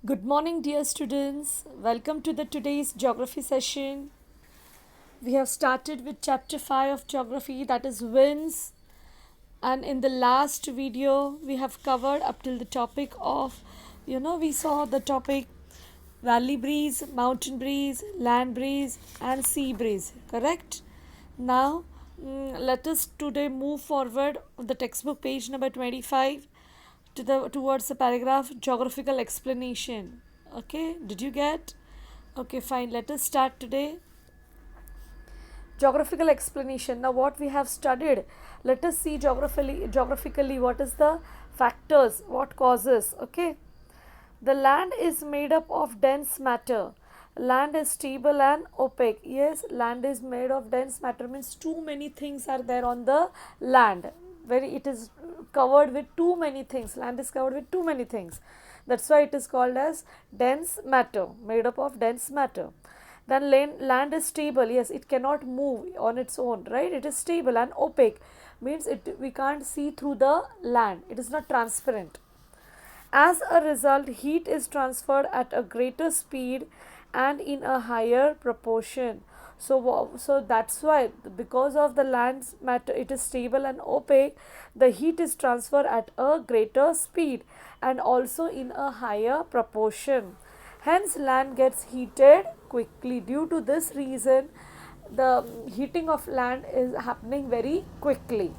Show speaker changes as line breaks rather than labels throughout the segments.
Good morning, dear students. Welcome to the today's geography session. We have started with chapter 5 of geography, that is winds. And in the last video, we have covered up till the topic of, we saw the topic valley breeze, mountain breeze, land breeze, and sea breeze. Correct? Now, let us today move forward on the textbook page number 25 towards the paragraph geographical explanation. Okay, did you get? Okay, fine. Let us start today. Geographical explanation. Now, what we have studied, let us see geographically what is the factors, what causes. Okay, the land is made up of dense matter. Land is stable and opaque. Yes, land is made of dense matter means too many things are there on the land. Where it is covered with too many things. Land is covered with too many things. That's why it is called as dense matter, made up of dense matter. Then land is stable. Yes, it cannot move on its own, right? It is stable and opaque means we can't see through the land. It is not transparent. As a result, heat is transferred at a greater speed and in a higher proportion. So that's why, because of the land's matter, it is stable and opaque, the heat is transferred at a greater speed and also in a higher proportion. Hence, land gets heated quickly. Due to this reason, the heating of land is happening very quickly,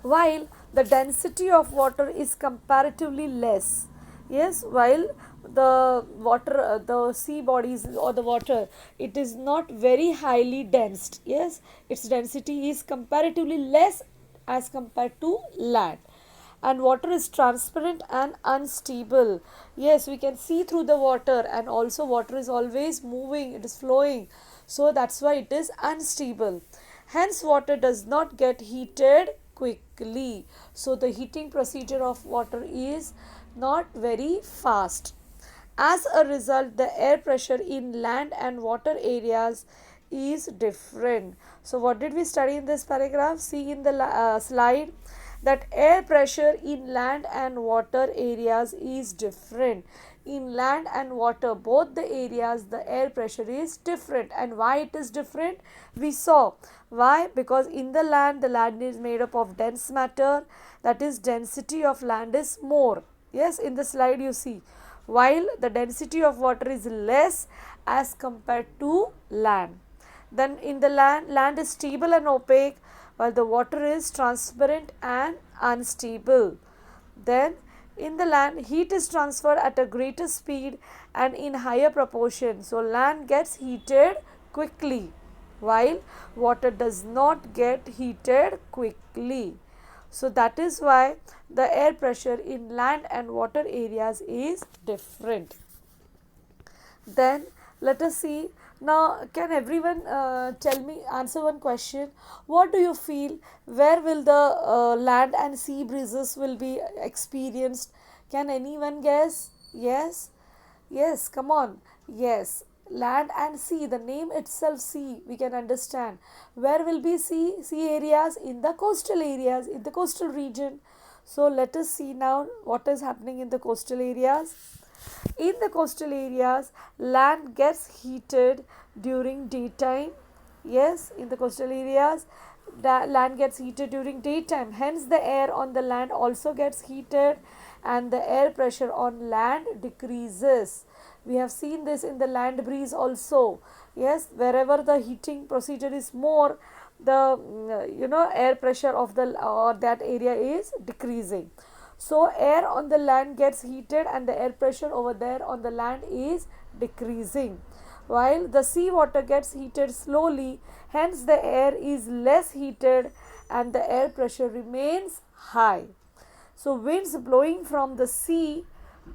while the density of water is comparatively less. Yes, while the water, the sea bodies or the water, it is not very highly dense. Yes, its density is comparatively less as compared to land. And water is transparent and unstable. Yes, we can see through the water, and also water is always moving, it is flowing, so that's why it is unstable. Hence, water does not get heated quickly. So, the heating procedure of water is not very fast. As a result, the air pressure in land and water areas is different. So, what did we study in this paragraph? See in the slide that air pressure in land and water areas is different. In land and water, both the areas, the air pressure is different. And why it is different? We saw. Why? Because in the land is made up of dense matter, that is, density of land is more. Yes, in the slide you see, while the density of water is less as compared to land. Then in the land is stable and opaque, while the water is transparent and unstable. Then in the land, heat is transferred at a greater speed and in higher proportion. So land gets heated quickly, while water does not get heated quickly. So that is why the air pressure in land and water areas is different. Then let us see. Now, can everyone tell me, answer one question? What do you feel? Where will the land and sea breezes will be experienced? Can anyone guess? Yes, yes. Come on. Yes, land and sea. The name itself, sea. We can understand. Where will be sea? Sea areas in the coastal areas, in the coastal region. So let us see now what is happening in the coastal areas. In the coastal areas, land gets heated during daytime. Yes, in the coastal areas, the land gets heated during daytime. Hence, the air on the land also gets heated and the air pressure on land decreases. We have seen this in the land breeze also. Yes, wherever the heating procedure is more, the air pressure of the or that area is decreasing. So air on the land gets heated and the air pressure over there on the land is decreasing, while the sea water gets heated slowly. Hence the air is less heated and the air pressure remains high. So winds blowing from the sea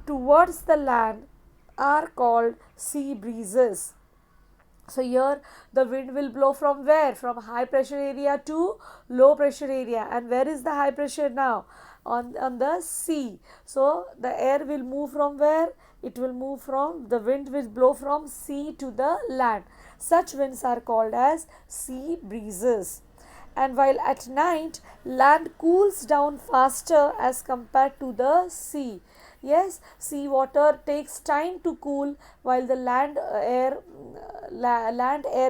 towards the land are called sea breezes. So here the wind will blow from where? From high pressure area to low pressure area. And where is the high pressure now? On the sea. So the air will move from where? It will move from, the wind will blow from sea to the land. Such winds are called as sea breezes. And while at night land cools down faster as compared to the sea. Yes, sea water takes time to cool, while the land air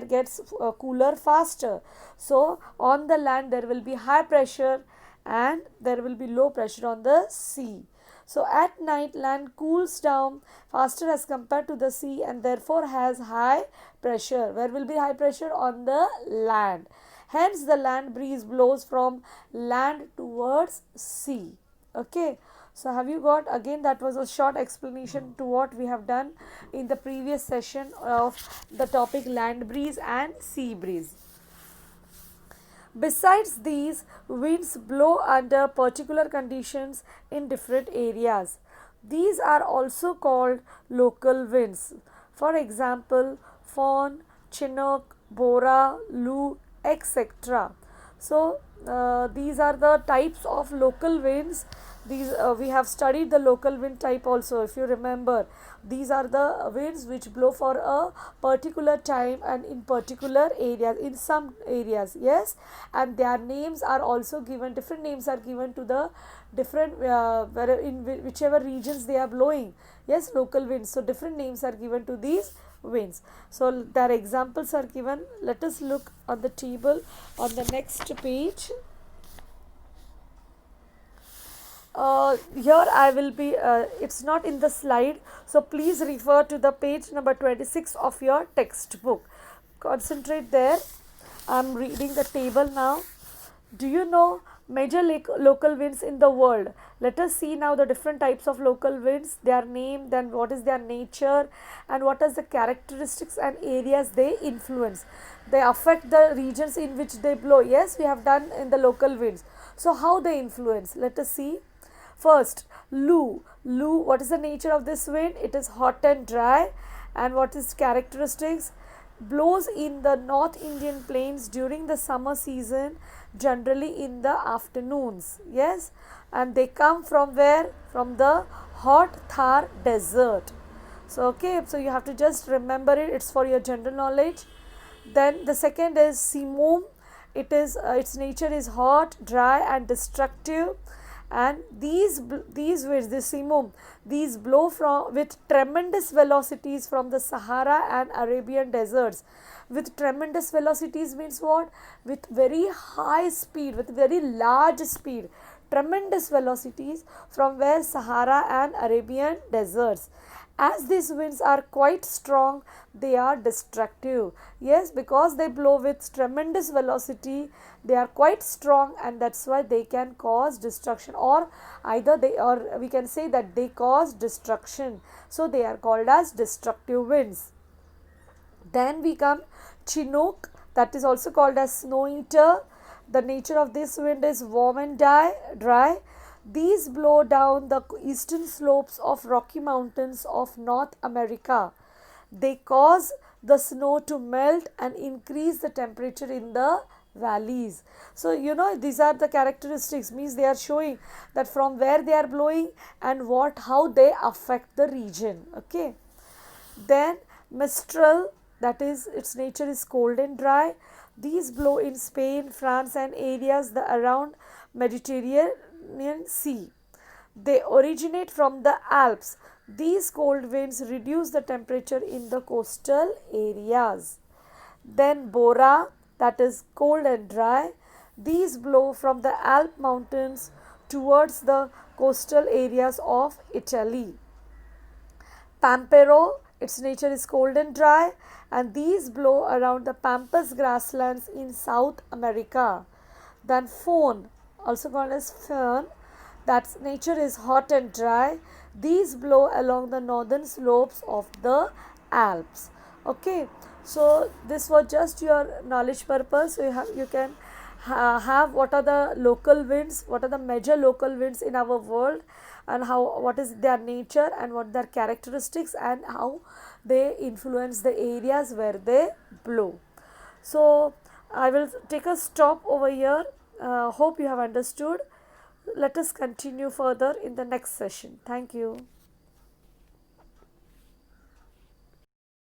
gets cooler faster. So on the land there will be high pressure and there will be low pressure on the sea. So at night land cools down faster as compared to the sea and therefore has high pressure. Where will be high pressure? On the land. Hence the land breeze blows from land towards sea. Okay, so have you got, again that was a short explanation to what we have done in the previous session of the topic land breeze and sea breeze. Besides these, winds blow under particular conditions in different areas. These are also called local winds. For example, Fawn, Chinook, Bora, Lu, etc. So, these are the types of local winds. These we have studied the local wind type also, if you remember. These are the winds which blow for a particular time and in particular areas, in some areas, yes, and their names are also given, different names are given to the different whichever regions they are blowing. Yes, local winds, so different names are given to these winds. So their examples are given. Let us look on the table on the next page. Here I will be, it's not in the slide, so please refer to the page number 26 of your textbook. Concentrate there. I am reading the table now. Do you know major local winds in the world? Let us see now the different types of local winds, their name, then what is their nature, and what is the characteristics and areas they influence. They affect the regions in which they blow. Yes, we have done in the local winds. So how they influence? Let us see. First, Lu. Lu, what is the nature of this wind? It is hot and dry. And what is characteristics? Blows in the North Indian plains during the summer season, generally in the afternoons. Yes, and they come from where? From the hot Thar desert. So okay, so you have to just remember it. It's for your general knowledge. Then the second is Simoom. It is its nature is hot, dry, and destructive. And these winds, this Simoom, these blow from with tremendous velocities from the Sahara and Arabian deserts. With tremendous velocities means what? With very high speed, with very large speed. Tremendous velocities from where? Sahara and Arabian deserts. As these winds are quite strong, they are destructive. Yes, because they blow with tremendous velocity, they are quite strong, and that's why they can cause destruction, or either they, or we can say that they cause destruction. So they are called as destructive winds. Then we come Chinook, that is also called as snow eater. The nature of this wind is warm and dry. These blow down the eastern slopes of Rocky Mountains of North America. They cause the snow to melt and increase the temperature in the valleys. So you know, these are the characteristics, means they are showing that from where they are blowing and how they affect the region. Okay. Then Mistral, that is its nature is cold and dry. These blow in Spain, France and areas around Mediterranean Sea. They originate from the Alps. These cold winds reduce the temperature in the coastal areas. Then Bora, that is cold and dry. These blow from the Alp mountains towards the coastal areas of Italy. Pampero, its nature is cold and dry, and these blow around the pampas grasslands in South America. Then Fawn, also called as Fern, that nature is hot and dry. These blow along the northern slopes of the Alps. Okay, so this was just your knowledge purpose. So you can have what are the local winds, what are the major local winds in our world, and what is their nature and what their characteristics and how they influence the areas where they blow. So I will take a stop over here. Hope you have understood. Let us continue further in the next session. Thank you.